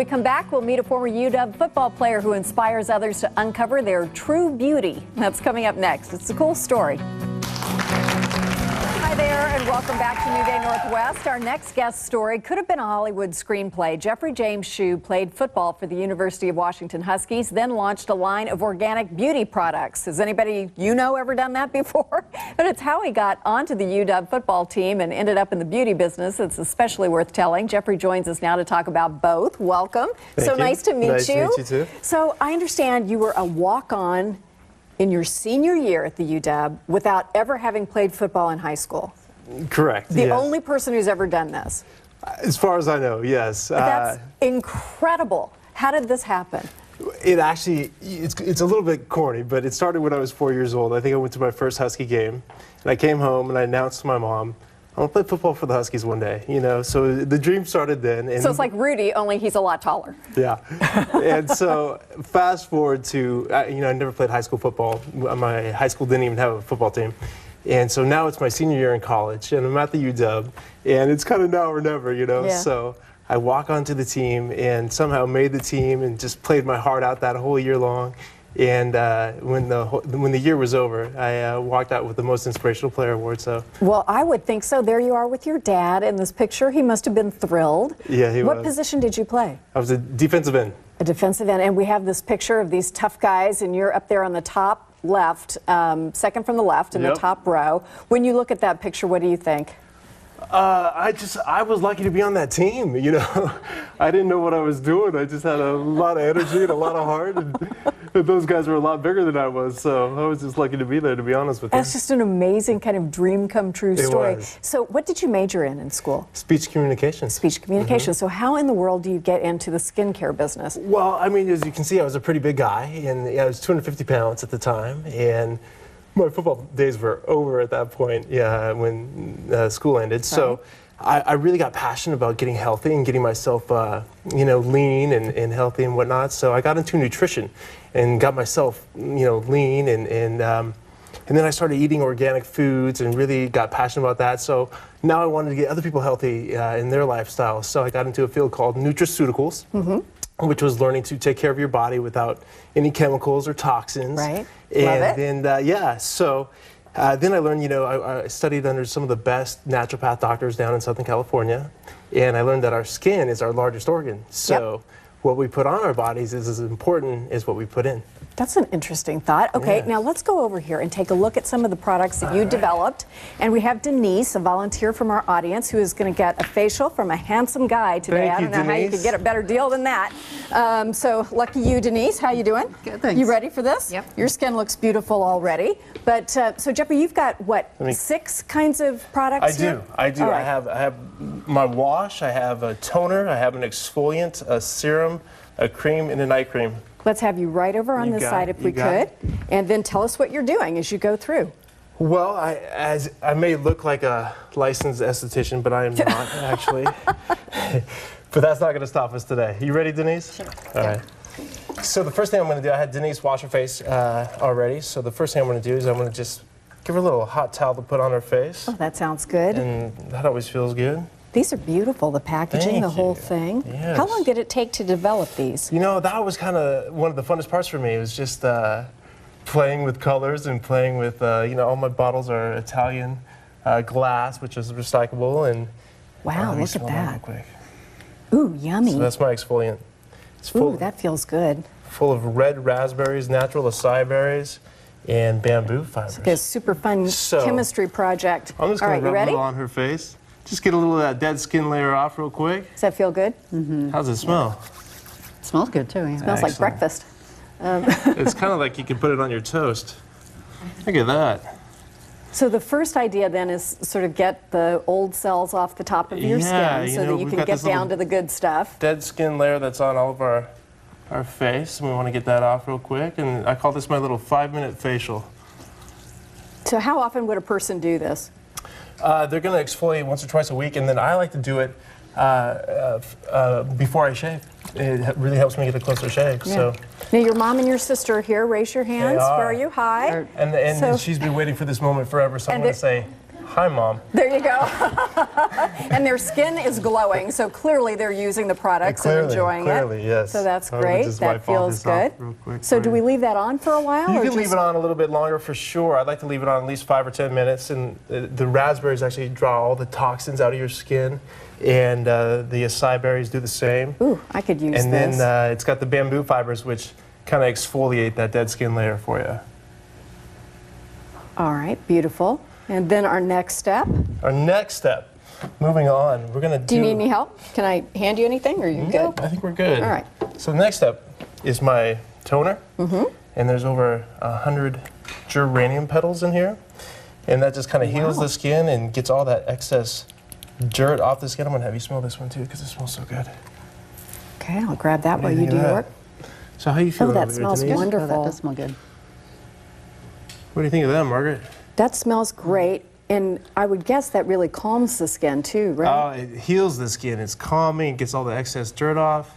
we come back, we'll meet a former UW football player who inspires others to uncover their true beauty. That's coming up next. It's a cool story. Hi there, and welcome back to New Day Northwest. Our next guest story could have been a Hollywood screenplay. Jeffrey James Shue played football for the University of Washington Huskies, then launched a line of organic beauty products. Has anybody you know ever done that before? But it's how he got onto the UW football team and ended up in the beauty business. It's especially worth telling. Jeffrey joins us now to talk about both. Welcome. Thank you. Nice to meet you. Nice to meet you too. So I understand you were a walk-on in your senior year at the UW without ever having played football in high school. Correct. The yes. only person who's ever done this. As far as I know, yes. That's incredible. How did this happen? It actually, it's a little bit corny, but it started when I was 4 years old. I think I went to my first Husky game, and I came home and I announced to my mom, I'm going to play football for the Huskies one day, you know. So the dream started then. And so it's like Rudy, only he's a lot taller. Yeah. And so fast forward to, you know, I never played high school football. My high school didn't even have a football team. And so now it's my senior year in college, and I'm at the UW, and it's kind of now or never, you know. Yeah. So I walk onto the team and somehow made the team and just played my heart out that whole year long. And when the year was over, I walked out with the Most Inspirational Player award. So. Well, I would think so. There you are with your dad in this picture. He must have been thrilled. Yeah, he was. What position did you play? I was a defensive end. A defensive end. And we have this picture of these tough guys, and you're up there on the top left, second from the left in the top row. When you look at that picture, what do you think? I was lucky to be on that team, you know. I didn't know what I was doing. I just had a lot of energy and a lot of heart, and those guys were a lot bigger than I was, so I was just lucky to be there, to be honest with you. That's just an amazing kind of dream come true story. It was. So what did you major in school? Speech communication. Speech communication. So how in the world do you get into the skincare business? Well, I mean, as you can see, I was a pretty big guy, and I was 250 pounds at the time, and my football days were over at that point, yeah, when school ended. Right. So I really got passionate about getting healthy and getting myself, you know, lean and healthy and whatnot. So I got into nutrition and got myself, you know, lean and then I started eating organic foods and really got passionate about that. So now I wanted to get other people healthy in their lifestyle. So I got into a field called nutraceuticals. Mm-hmm. Which was learning to take care of your body without any chemicals or toxins. Right. And love it. then, yeah, so then I learned, you know, I studied under some of the best naturopath doctors down in Southern California, and I learned that our skin is our largest organ. So what we put on our bodies is as important as what we put in. That's an interesting thought. Okay, Yes. now let's go over here and take a look at some of the products that you developed. And we have Denise, a volunteer from our audience, who is going to get a facial from a handsome guy today. Thank I you, don't know how you Denise. could get a better deal than that. So lucky you, Denise. How you doing? Good, thanks. You ready for this? Yep. Your skin looks beautiful already. But so Jeffrey, you've got what, 6 kinds of products here? I do. All right. I have my wash, I have a toner, I have an exfoliant, a serum, a cream, and a night cream. Let's have you right over on this side if we could. And then tell us what you're doing as you go through. Well, I may look like a licensed esthetician, but I am not actually. But that's not going to stop us today. You ready, Denise? Sure. All right. So the first thing I'm going to do, I had Denise wash her face already. So the first thing I'm going to do is I'm going to just give her a little hot towel to put on her face. Oh, that sounds good. And that always feels good. These are beautiful, the packaging, Thank the whole you. thing. Yes. How long did it take to develop these? You know, that was kind of one of the funnest parts for me. It was just playing with colors and playing with, you know, all my bottles are Italian glass, which is recyclable. And Wow, let me look at smell that. real quick. Ooh, yummy. So that's my exfoliant. It's full, Ooh, that feels good. full of red raspberries, natural acai berries, and bamboo fibers. It's a super fun chemistry project. I'm just All going right, to you rub ready? it on her face. Just get a little of that dead skin layer off real quick. Does that feel good? Mm-hmm. How's it smell? It smells good too. Yeah. Smells like Excellent. breakfast. It's kind of like you can put it on your toast. Look at that. So the first idea then is sort of get the old cells off the top of your Yeah, skin you so know, that you we've can got get this little down to the good stuff. Dead skin layer that's on all of our face, and we want to get that off real quick. And I call this my little 5-minute facial. So how often would a person do this? They're going to exfoliate once or twice a week, and then I like to do it before I shave. It really helps me get a closer shave. Yeah. So. Now your mom and your sister are here. Raise your hands. They are. Where are you? Hi. And So- she's been waiting for this moment forever, so I'm And going to say Hi, Mom. There you go. And their skin is glowing, so clearly they're using the products and enjoying clearly, it. Yes. So that's I'm gonna great. just That wipe all feels this off good. real quick So for do you. we leave that on for a while? You or can leave just- it on a little bit longer for sure. I'd like to leave it on at least 5 or 10 minutes. And the raspberries actually draw all the toxins out of your skin. And the acai berries do the same. Ooh, I could use And this. then it's got the bamboo fibers, which kind of exfoliate that dead skin layer for you. All right, beautiful. And then our next step. Our next step, moving on, we're going to Do you need any help? Can I hand you anything, or are you Nope, good? I think we're good. All right. So the next step is my toner. And there's over 100 geranium petals in here. And that just kind of heals the skin and gets all that excess dirt off the skin. I'm going to have you smell this one too, because it smells so good. Okay, I'll grab that while you think do of your that? work. So how you feel? Oh, that smells Denise? wonderful. Oh, that does smell good. What do you think of that, Margaret? That smells great, and I would guess that really calms the skin too, right? Oh, it heals the skin. It's calming. It gets all the excess dirt off.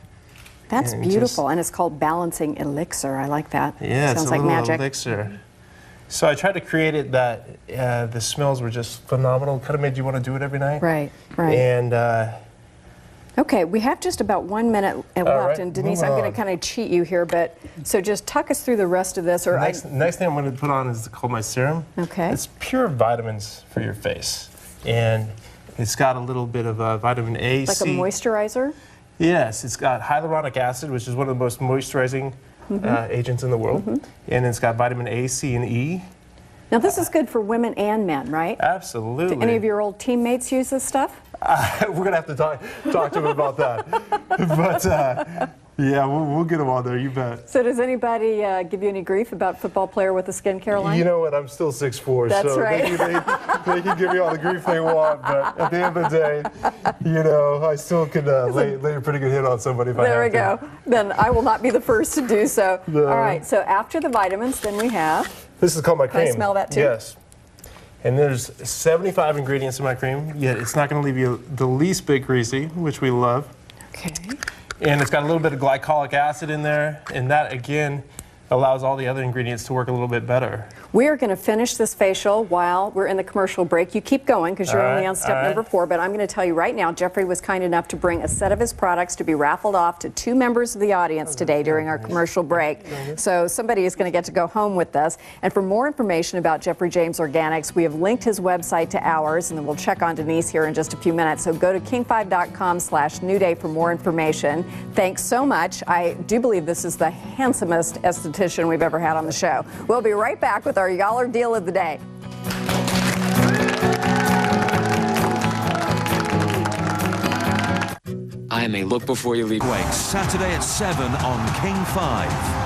That's and beautiful, and it's called Balancing Elixir. I like that. Yeah, Sounds it's a like little magic. elixir. So I tried to create it that the smells were just phenomenal. Kind of made you want to do it every night. Right, right. And Okay, we have just about 1 minute left, right, and Denise, move I'm going on. to kind of cheat you here, but so just tuck us through the rest of this, or next thing I'm going to put on is called my serum. Okay. It's pure vitamins for your face, and it's got a little bit of vitamin A, like C. a moisturizer. Yes, it's got hyaluronic acid, which is one of the most moisturizing agents in the world, and it's got vitamin A, C, and E. Now this is good for women and men, right? Absolutely. Do any of your old teammates use this stuff? We're gonna have to talk to him about that. But yeah, we'll get him on there. You bet. So does anybody give you any grief about football player with a skincare line? You know what? I'm still 6'4", That's so right. they can give me all the grief they want. But at the end of the day, you know, I still could lay a pretty good hit on somebody if I There we have go. Then I will not be the first to do so. No. All right, so after the vitamins, then we have, This is called my Can I cream. smell that too? Yes. And there's 75 ingredients in my cream, yet it's not going to leave you the least bit greasy, which we love. okay. And it's got a little bit of glycolic acid in there, and that, again, allows all the other ingredients to work a little bit better. We are going to finish this facial while we're in the commercial break. You keep going because you're All only right, on step all right. number 4, but I'm going to tell you right now, Jeffrey was kind enough to bring a set of his products to be raffled off to 2 members of the audience today during our commercial break. So somebody is going to get to go home with this. And for more information about Jeffrey James Organics, we have linked his website to ours, and then we'll check on Denise here in just a few minutes. So go to king5.com/newday for more information. Thanks so much. I do believe this is the handsomest esthetician we've ever had on the show. We'll be right back with our Y'all Deal of the Day. I may look before you leave. Saturday at 7 on King 5.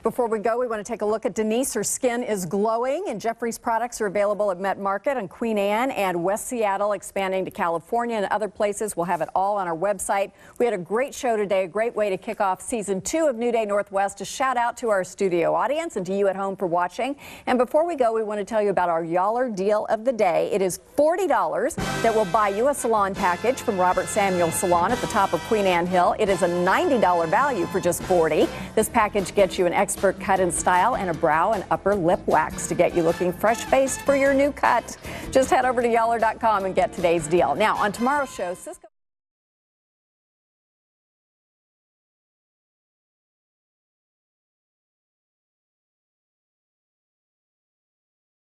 Before we go, we want to take a look at Denise. Her skin is glowing, and Jeffrey's products are available at Met Market on Queen Anne and West Seattle, expanding to California and other places. We'll have it all on our website. We had a great show today, a great way to kick off season 2 of New Day Northwest. A shout out to our studio audience and to you at home for watching. And before we go, we want to tell you about our Y'all Deal of the Day. It is $40 that will buy you a salon package from Robert Samuel Salon at the top of Queen Anne Hill. It is a $90 value for just $40. This package gets you an expert cut and style and a brow and upper lip wax to get you looking fresh-faced for your new cut. Just head over to yaller.com and get today's deal. Now, on tomorrow's show, Cisco...